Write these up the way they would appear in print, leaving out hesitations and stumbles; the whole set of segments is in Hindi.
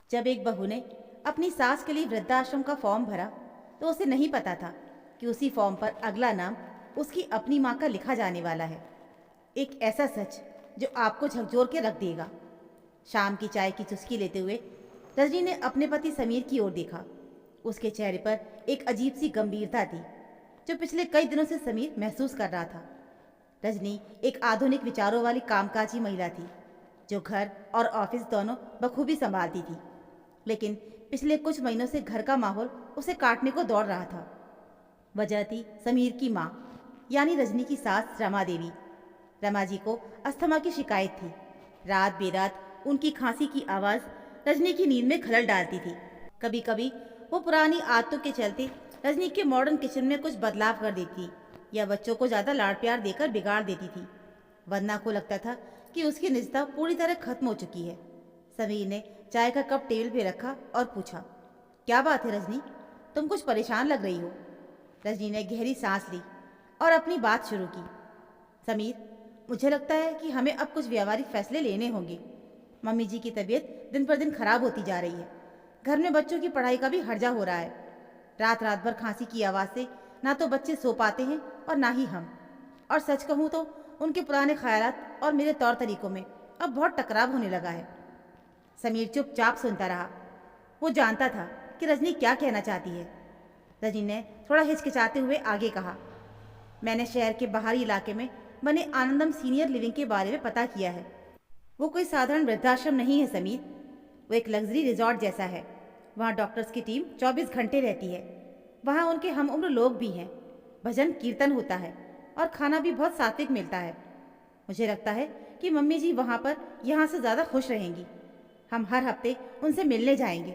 जब एक बहू ने अपनी सास के लिए वृद्धाश्रम का फॉर्म भरा तो उसे नहीं पता था कि उसी फॉर्म पर अगला नाम उसकी अपनी माँ का लिखा जाने वाला है। एक ऐसा सच जो आपको झकझोर के रख देगा। शाम की चाय की चुस्की लेते हुए रजनी ने अपने पति समीर की ओर देखा। उसके चेहरे पर एक अजीब सी गंभीरता थी जो पिछले कई दिनों से समीर महसूस कर रहा था। रजनी एक आधुनिक विचारों वाली कामकाजी महिला थी जो घर और ऑफिस दोनों बखूबी संभालती थी, लेकिन पिछले कुछ महीनों से घर का माहौल उसे काटने को दौड़ रहा था। वजह थी समीर की माँ यानी रजनी की सास रमा देवी। रमा जी को अस्थमा की शिकायत थी। रात बेरात उनकी खांसी की आवाज़ रजनी की नींद में खलल डालती थी। कभी कभी वो पुरानी आदतों के चलते रजनी के मॉडर्न किचन में कुछ बदलाव कर देती या बच्चों को ज़्यादा लाड़ प्यार देकर बिगाड़ देती थी। वंदना को लगता था कि उसकी निजता पूरी तरह खत्म हो चुकी है। समीर ने चाय का कप टेबल पे रखा और पूछा, क्या बात है रजनी, तुम कुछ परेशान लग रही हो। रजनी ने गहरी सांस ली और अपनी बात शुरू की। समीर, मुझे लगता है कि हमें अब कुछ व्यावहारिक फैसले लेने होंगे। मम्मी जी की तबीयत दिन पर दिन खराब होती जा रही है। घर में बच्चों की पढ़ाई का भी हर्जा हो रहा है। रात रात भर खांसी की आवाज़ से ना तो बच्चे सो पाते हैं और ना ही हम। और सच कहूँ तो उनके पुराने ख्यालात और मेरे तौर तरीकों में अब बहुत टकराव होने लगा है। समीर चुपचाप सुनता रहा। वो जानता था कि रजनी क्या कहना चाहती है। रजनी ने थोड़ा हिचकिचाते हुए आगे कहा, मैंने शहर के बाहरी इलाके में बने आनंदम सीनियर लिविंग के बारे में पता किया है। वो कोई साधारण वृद्धाश्रम नहीं है समीर, वो एक लग्जरी रिजॉर्ट जैसा है। वहाँ डॉक्टर्स की टीम 24 घंटे रहती है। वहाँ उनके हम उम्र लोग भी हैं। भजन कीर्तन होता है और खाना भी बहुत सात्विक मिलता है। मुझे लगता है कि मम्मी जी वहाँ पर यहाँ से ज़्यादा खुश रहेंगी। हम हर हफ्ते उनसे मिलने जाएंगे।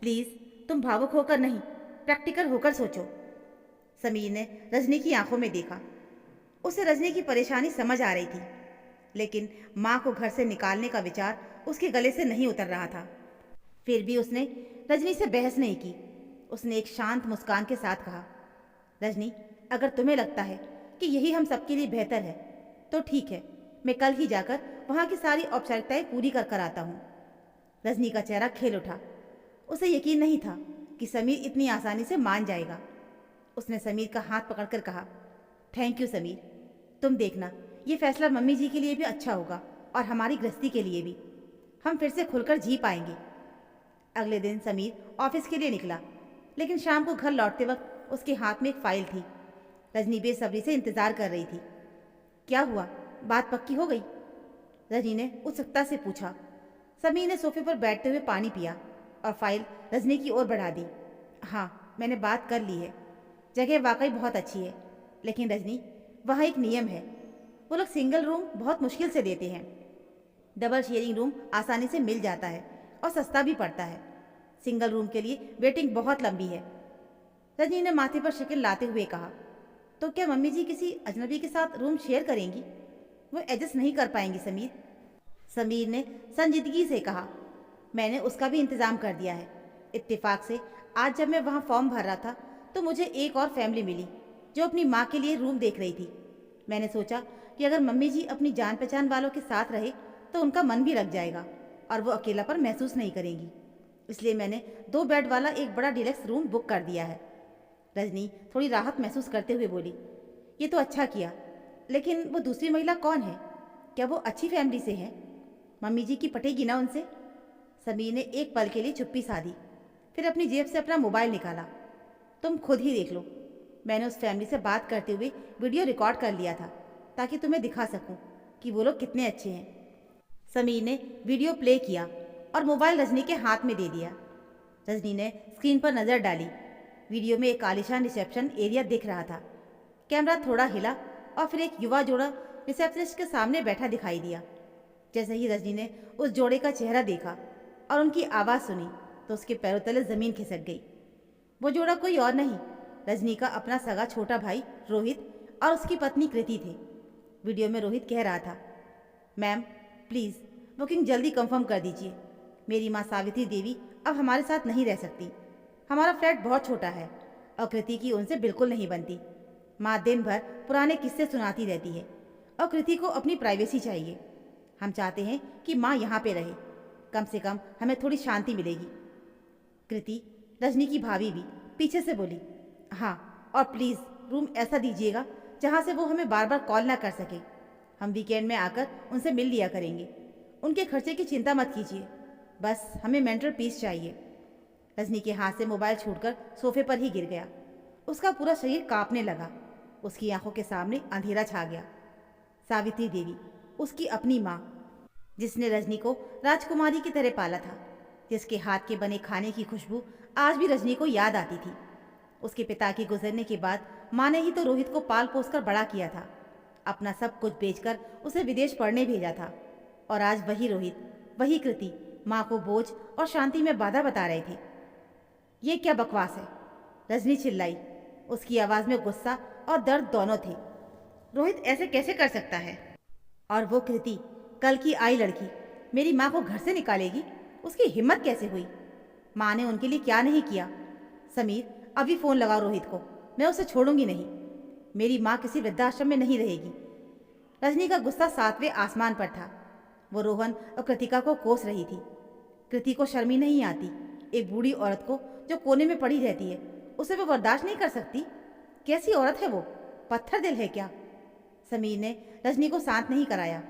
प्लीज़ तुम भावुक होकर नहीं, प्रैक्टिकल होकर सोचो। समीर ने रजनी की आंखों में देखा। उसे रजनी की परेशानी समझ आ रही थी, लेकिन माँ को घर से निकालने का विचार उसके गले से नहीं उतर रहा था। फिर भी उसने रजनी से बहस नहीं की। उसने एक शांत मुस्कान के साथ कहा, रजनी, अगर तुम्हें लगता है कि यही हम सबके लिए बेहतर है तो ठीक है, मैं कल ही जाकर वहाँ की सारी औपचारिकताएं पूरी कर कर आता हूँ। रजनी का चेहरा खिल उठा। उसे यकीन नहीं था कि समीर इतनी आसानी से मान जाएगा। उसने समीर का हाथ पकड़कर कहा, थैंक यू समीर, तुम देखना ये फैसला मम्मी जी के लिए भी अच्छा होगा और हमारी गृहस्थी के लिए भी। हम फिर से खुलकर जी पाएंगे। अगले दिन समीर ऑफिस के लिए निकला, लेकिन शाम को घर लौटते वक्त उसके हाथ में एक फाइल थी। रजनी बेसब्री से इंतजार कर रही थी। क्या हुआ, बात पक्की हो गई? रजनी ने उत्सुकता से पूछा। समीर ने सोफे पर बैठते हुए पानी पिया और फाइल रजनी की ओर बढ़ा दी। हाँ, मैंने बात कर ली है। जगह वाकई बहुत अच्छी है, लेकिन रजनी, वहाँ एक नियम है। वो लोग सिंगल रूम बहुत मुश्किल से देते हैं। डबल शेयरिंग रूम आसानी से मिल जाता है और सस्ता भी पड़ता है। सिंगल रूम के लिए वेटिंग बहुत लंबी है। रजनी ने माथे पर शिकन लाते हुए कहा, तो क्या मम्मी जी किसी अजनबी के साथ रूम शेयर करेंगी? वो एडजस्ट नहीं कर पाएंगी समीर। समीर ने संजीदगी से कहा, मैंने उसका भी इंतज़ाम कर दिया है। इत्तेफाक से आज जब मैं वहाँ फॉर्म भर रहा था तो मुझे एक और फैमिली मिली जो अपनी माँ के लिए रूम देख रही थी। मैंने सोचा कि अगर मम्मी जी अपनी जान पहचान वालों के साथ रहे तो उनका मन भी लग जाएगा और वो अकेलापन महसूस नहीं करेंगी। इसलिए मैंने 2 बेड वाला एक बड़ा डिलक्स रूम बुक कर दिया है। रजनी थोड़ी राहत महसूस करते हुए बोली, ये तो अच्छा किया, लेकिन वो दूसरी महिला कौन है? क्या वो अच्छी फैमिली से है? मम्मी जी की पटेगी ना उनसे? समीर ने एक पल के लिए चुप्पी साधी, फिर अपनी जेब से अपना मोबाइल निकाला। तुम खुद ही देख लो, मैंने उस फैमिली से बात करते हुए वीडियो रिकॉर्ड कर लिया था ताकि तुम्हें दिखा सकूं कि वो लोग कितने अच्छे हैं। समीर ने वीडियो प्ले किया और मोबाइल रजनी के हाथ में दे दिया। रजनी ने स्क्रीन पर नज़र डाली। वीडियो में एक आलीशान रिसेप्शन एरिया दिख रहा था। कैमरा थोड़ा हिला और फिर एक युवा जोड़ा रिसेप्शनिस्ट के सामने बैठा दिखाई दिया। जैसे ही रजनी ने उस जोड़े का चेहरा देखा और उनकी आवाज़ सुनी तो उसके पैरों तले ज़मीन खिसक गई। वो जोड़ा कोई और नहीं, रजनी का अपना सगा छोटा भाई रोहित और उसकी पत्नी कृति थे। वीडियो में रोहित कह रहा था, मैम प्लीज़ बुकिंग जल्दी कंफर्म कर दीजिए। मेरी माँ सावित्री देवी अब हमारे साथ नहीं रह सकती। हमारा फ्लैट बहुत छोटा है और कृति की उनसे बिल्कुल नहीं बनती। माँ दिन भर पुराने किस्से सुनाती रहती है और कृति को अपनी प्राइवेसी चाहिए। हम चाहते हैं कि माँ यहाँ पे रहे। कम से कम हमें थोड़ी शांति मिलेगी। कृति, रजनी की भाभी भी पीछे से बोली, हाँ, और प्लीज़ रूम ऐसा दीजिएगा जहाँ से वो हमें बार बार कॉल ना कर सके। हम वीकेंड में आकर उनसे मिल लिया करेंगे। उनके खर्चे की चिंता मत कीजिए, बस हमें मेंटल पीस चाहिए। रजनी के हाथ से मोबाइल छूटकर सोफे पर ही गिर गया। उसका पूरा शरीर कांपने लगा। उसकी आंखों के सामने अंधेरा छा गया। सावित्री देवी, उसकी अपनी माँ, जिसने रजनी को राजकुमारी की तरह पाला था, जिसके हाथ के बने खाने की खुशबू आज भी रजनी को याद आती थी। उसके पिता के गुजरने के बाद माँ ने ही तो रोहित को पाल पोस कर बड़ा किया था, अपना सब कुछ बेचकर उसे विदेश पढ़ने भेजा था। और आज वही रोहित, वही कृति माँ को बोझ और शांति में बाधा बता रहे थे। ये क्या बकवास है? रजनी चिल्लाई। उसकी आवाज़ में गुस्सा और दर्द दोनों थे। रोहित ऐसे कैसे कर सकता है? और वो कृति, कल की आई लड़की, मेरी माँ को घर से निकालेगी? उसकी हिम्मत कैसे हुई? माँ ने उनके लिए क्या नहीं किया? समीर, अभी फ़ोन लगाओ रोहित को, मैं उसे छोड़ूंगी नहीं। मेरी माँ किसी वृद्धाश्रम में नहीं रहेगी। रजनी का गुस्सा 7वें आसमान पर था। वो रोहन और कृतिका को कोस रही थी। कृति को शर्मी नहीं आती? एक बूढ़ी औरत को जो कोने में पड़ी रहती है, उसे वो बर्दाश्त नहीं कर सकती? कैसी औरत है वो? पत्थर दिल है क्या? समीर ने रजनी को शांत नहीं कराया।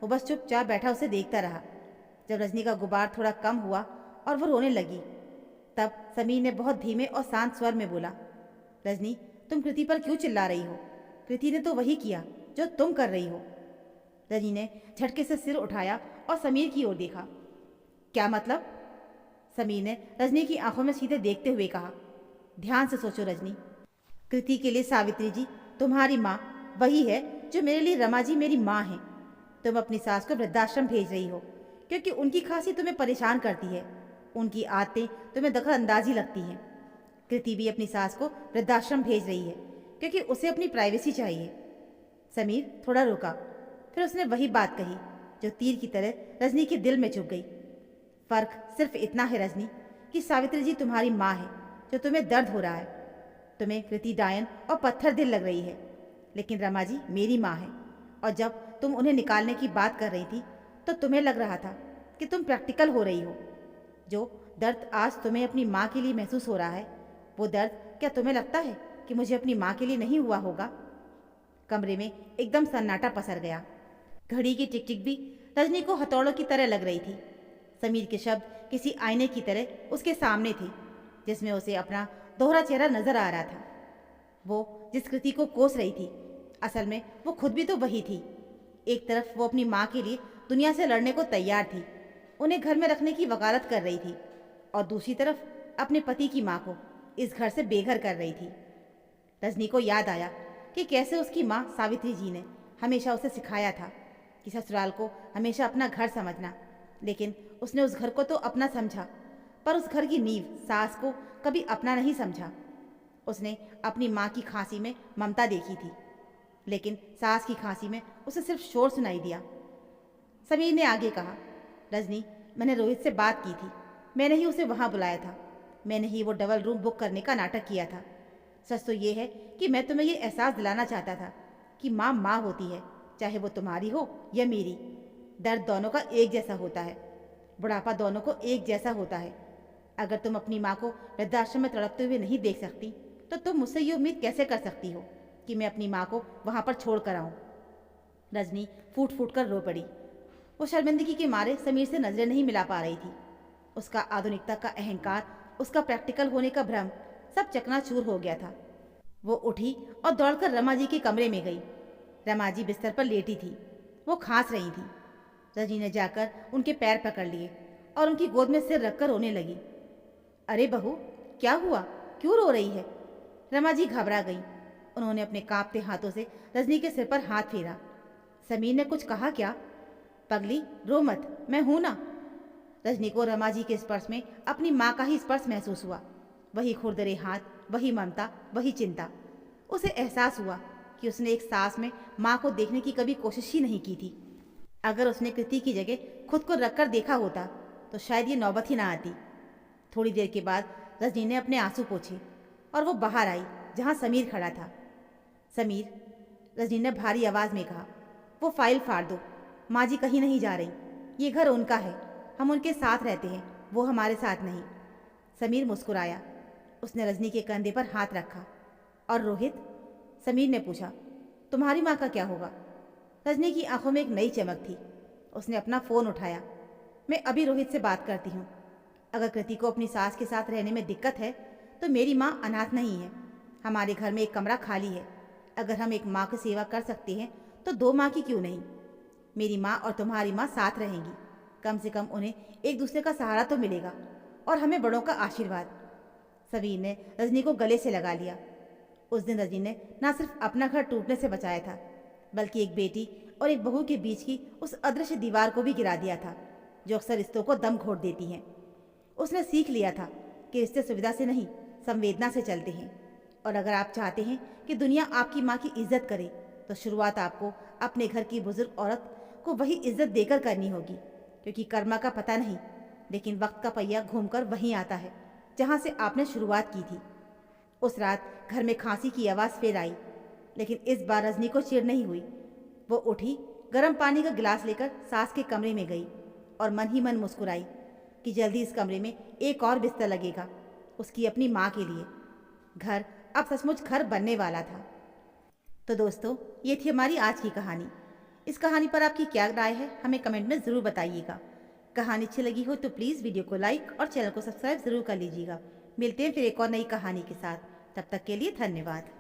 वो बस चुपचाप बैठा उसे देखता रहा। जब रजनी का गुबार थोड़ा कम हुआ और वो रोने लगी, तब समीर ने बहुत धीमे और शांत स्वर में बोला, रजनी, तुम कृति पर क्यों चिल्ला रही हो? कृति ने तो वही किया जो तुम कर रही हो। रजनी ने झटके से सिर उठाया और समीर की ओर देखा। क्या मतलब? समीर ने रजनी की आंखों में सीधे देखते हुए कहा, ध्यान से सोचो रजनी। कृति के लिए सावित्री जी तुम्हारी माँ वही है जो मेरे लिए रमा जी मेरी माँ है। तुम अपनी सास को वृद्धाश्रम भेज रही हो क्योंकि उनकी खांसी तुम्हें परेशान करती है, उनकी आदतें तुम्हें दखल अंदाजी लगती हैं। कृति भी अपनी सास को वृद्धाश्रम भेज रही है क्योंकि उसे अपनी प्राइवेसी चाहिए। समीर थोड़ा रुका, फिर उसने वही बात कही जो तीर की तरह रजनी के दिल में चुभ गई। फर्क सिर्फ इतना है रजनी कि सावित्री जी तुम्हारी माँ है जो तुम्हें दर्द हो रहा है। तुम्हें कृति डायन और पत्थर दिल लग रही है, लेकिन रमा जी मेरी माँ है। और जब तुम उन्हें निकालने की बात कर रही थी तो तुम्हें लग रहा था कि तुम प्रैक्टिकल हो रही हो। जो दर्द आज तुम्हें अपनी माँ के लिए महसूस हो रहा है, वो दर्द क्या तुम्हें लगता है कि मुझे अपनी माँ के लिए नहीं हुआ होगा? कमरे में एकदम सन्नाटा पसर गया। घड़ी की टिक टिक भी रजनी को हथौड़ों की तरह लग रही थी। समीर के शब्द किसी आईने की तरह उसके सामने थे, जिसमें उसे अपना दोहरा चेहरा नजर आ रहा था। वो जिस कृति को कोस रही थी, असल में वो खुद भी तो वही थी। एक तरफ वो अपनी माँ के लिए दुनिया से लड़ने को तैयार थी, उन्हें घर में रखने की वकालत कर रही थी, और दूसरी तरफ अपने पति की माँ को इस घर से बेघर कर रही थी। रजनी को याद आया कि कैसे उसकी माँ सावित्री जी ने हमेशा उसे सिखाया था कि ससुराल को हमेशा अपना घर समझना, लेकिन उसने उस घर को तो अपना समझा, पर उस घर की नींव सास को कभी अपना नहीं समझा। उसने अपनी माँ की खांसी में ममता देखी थी, लेकिन सास की खांसी में उसे सिर्फ शोर सुनाई दिया। समीर ने आगे कहा, रजनी, मैंने रोहित से बात की थी, मैंने ही उसे वहाँ बुलाया था, मैंने ही वो डबल रूम बुक करने का नाटक किया था। सच तो ये है कि मैं तुम्हें ये एहसास दिलाना चाहता था कि माँ माँ होती है, चाहे वो तुम्हारी हो या मेरी। दर्द दोनों का एक जैसा होता है, बुढ़ापा दोनों को एक जैसा होता है। अगर तुम अपनी माँ को वृद्धाश्रम में तड़पते हुए नहीं देख सकती, तो तुम मुझसे ये उम्मीद कैसे कर सकती हो कि मैं अपनी माँ को वहाँ पर छोड़ कर आऊँ? रजनी फूट फूट कर रो पड़ी। वो शर्मिंदगी के मारे समीर से नजरें नहीं मिला पा रही थी। उसका आधुनिकता का अहंकार, उसका प्रैक्टिकल होने का भ्रम सब चकनाचूर हो गया था। वो उठी और दौड़कर रमा जी के कमरे में गई। रमा जी बिस्तर पर लेटी थी, वो खांस रही थी। रजनी ने जाकर उनके पैर पकड़ लिए और उनकी गोद में सिर रखकर रोने लगी। अरे बहू, क्या हुआ? क्यों रो रही है? रमा जी घबरा गई। उन्होंने अपने कांपते हाथों से रजनी के सिर पर हाथ फेरा। समीर ने कुछ कहा क्या? पगली, रो मत, मैं हूं ना। रजनी को रमा जी के स्पर्श में अपनी माँ का ही स्पर्श महसूस हुआ। वही खुरदरे हाथ, वही ममता, वही चिंता। उसे एहसास हुआ कि उसने एक सास में माँ को देखने की कभी कोशिश ही नहीं की थी। अगर उसने कृति की जगह खुद को रखकर देखा होता तो शायद ये नौबत ही ना आती। थोड़ी देर के बाद रजनी ने अपने आंसू पोंछे और वो बाहर आई जहाँ समीर खड़ा था। समीर, रजनी ने भारी आवाज़ में कहा, वो फाइल फाड़ दो, माँ जी कहीं नहीं जा रही, ये घर उनका है, हम उनके साथ रहते हैं, वो हमारे साथ नहीं। समीर मुस्कुराया। उसने रजनी के कंधे पर हाथ रखा। और रोहित? समीर ने पूछा। तुम्हारी माँ का क्या होगा? रजनी की आंखों में एक नई चमक थी। उसने अपना फ़ोन उठाया। मैं अभी रोहित से बात करती हूँ। अगर कृति को अपनी सास के साथ रहने में दिक्कत है तो मेरी माँ अनाथ नहीं है। हमारे घर में एक कमरा खाली है। अगर हम एक माँ की सेवा कर सकते हैं तो दो माँ की क्यों नहीं? मेरी माँ और तुम्हारी माँ साथ रहेंगी। कम से कम उन्हें एक दूसरे का सहारा तो मिलेगा और हमें बड़ों का आशीर्वाद। समीर ने रजनी को गले से लगा लिया। उस दिन रजनी ने न सिर्फ अपना घर टूटने से बचाया था, बल्कि एक बेटी और एक बहू के बीच की उस अदृश्य दीवार को भी गिरा दिया था जो अक्सर रिश्तों को दम घोट देती हैं। उसने सीख लिया था कि रिश्ते सुविधा से नहीं, संवेदना से चलते हैं। और अगर आप चाहते हैं कि दुनिया आपकी माँ की इज्जत करे तो शुरुआत आपको अपने घर की बुजुर्ग औरत को वही इज्जत देकर करनी होगी, क्योंकि कर्मा का पता नहीं, लेकिन वक्त का पहिया घूमकर वहीं आता है जहाँ से आपने शुरुआत की थी। उस रात घर में खांसी की आवाज़ फिर आई, लेकिन इस बार रजनी को चिढ़ नहीं हुई। वो उठी, गर्म पानी का गिलास लेकर सास के कमरे में गई और मन ही मन मुस्कुराई कि जल्दी इस कमरे में एक और बिस्तर लगेगा, उसकी अपनी माँ के लिए। घर अब सचमुच घर बनने वाला था। तो दोस्तों, ये थी हमारी आज की कहानी। इस कहानी पर आपकी क्या राय है हमें कमेंट में ज़रूर बताइएगा। कहानी अच्छी लगी हो तो प्लीज़ वीडियो को लाइक और चैनल को सब्सक्राइब ज़रूर कर लीजिएगा। मिलते हैं फिर एक और नई कहानी के साथ। तब तक के लिए धन्यवाद।